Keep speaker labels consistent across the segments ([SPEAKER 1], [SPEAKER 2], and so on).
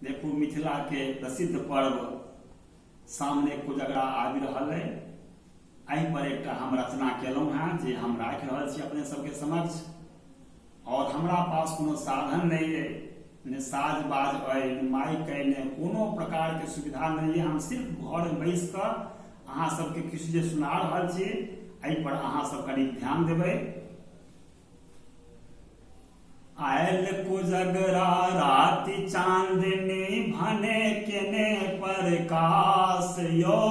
[SPEAKER 1] देखू मिथिला के प्रसिद्ध पर्व सामने कोजगरा आबि रहल है। एहि पर एक हम रचना केलहुं हैं जे हम राखि रहल छी अपने सबके समक्ष। और हमरा पास कोनो साधन नहीं है, ने साज बाज है, ने माइक है, ने कोनो प्रकार के सुविधा नहीं है। हम सिर्फ घर में बैस कर अहाँ सबके किछु जे सुना रहल छी, एहि पर अहाँ सब कनी ध्यान देबै। आयल कोजगरा राति चांदनी भने केने प्रकाश यो,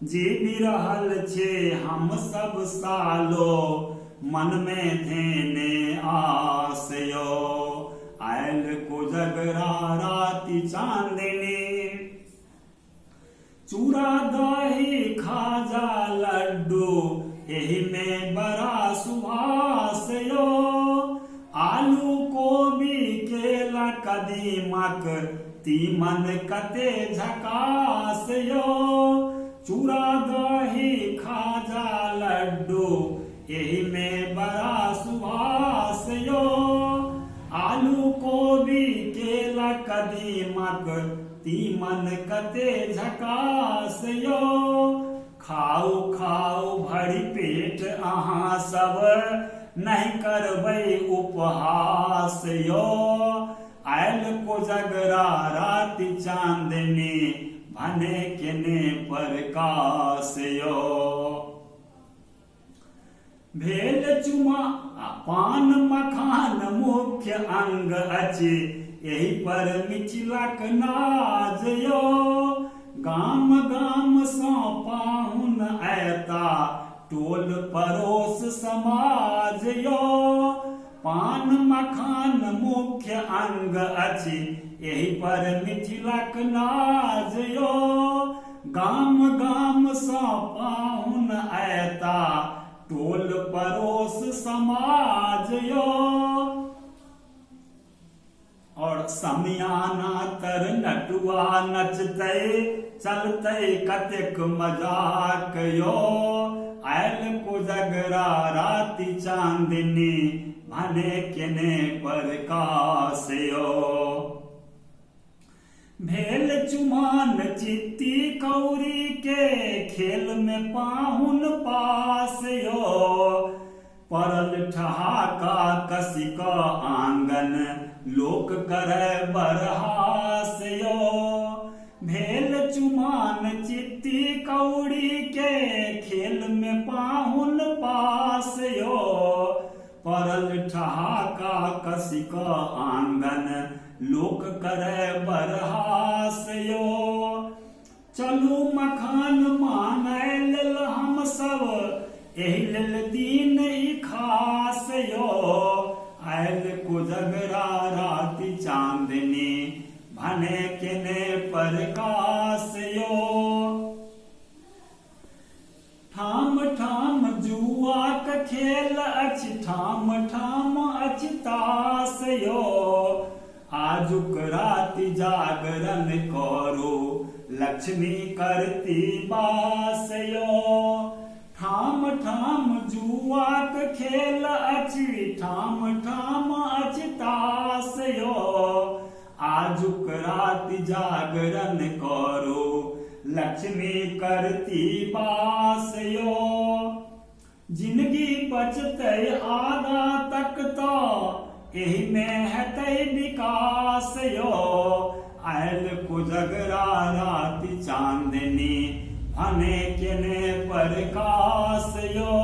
[SPEAKER 1] जीवि रहल छे हम सब सालो मन में धेने आस यो। आयल कोजगरा राति चांदनी, चूड़ा दही खाजा लड्डू एही में बड़ा सुभाष यो। आलू कोबी केला कदीमक तीमन कते झकास यो। चूड़ा दही खाजा लड्डू एही में बड़ा सुभाष यो। आलू कोबी केला कदीमक तीमन कते झकास यो। खाओ खाओ भरी पेट अहाँ सब नहीं करबै उपहास यो। आयल कोजगरा राति चांदनी भने केने प्रकाश यो। भेल चुमा पान मखान मुख्य अंग अछि, एही पर मिथिलाक नाज यो। गाम गाम सँ पाहुन अयता टोल पड़ोस समाज यो। पान मखान मुख्य अंग अछि, एही पर मिथिलाक नाज यो। गाम गाम सँ पाहुन अयता टोल पड़ोस समाज यो। और समियाना तर नटुआ नचते चलते कतेक मजाक यो। आयल कोजगरा राति चांदनी भने केने प्रकाश यो। भेल चुमान चित्ती कौरी के खेल में पाहुन पास यो। परल ठहाका कसिक आंगन लोक करे बरहास यो। भेल चुमान चित्ती कौड़ी के खेल में पाहुन पास यो। परल ठहाका कसिक आंगन लोक करे बरहास यो। चलू मखान मानै लेल हम सब, एही लेल दिन ई खास यो। आयल कोजगरा राति चांदनी भने केने प्रकाश यो। ठाम ठाम जुआक खेल अछि, ठाम ठाम अछि तास यो। आजुक राति जागरण करू लक्ष्मी करती बास यो। ठाम ठाम जुआक खेल अछि, ठाम ठाम अछि तास यो। आजुक राति जागरण करू लक्ष्मी करती बास यो। जिंदगी बचतै आगा तक तो एही में हेतै विकास यो। आयल कोजगरा राति चांदनी भने केने प्रकाश यो।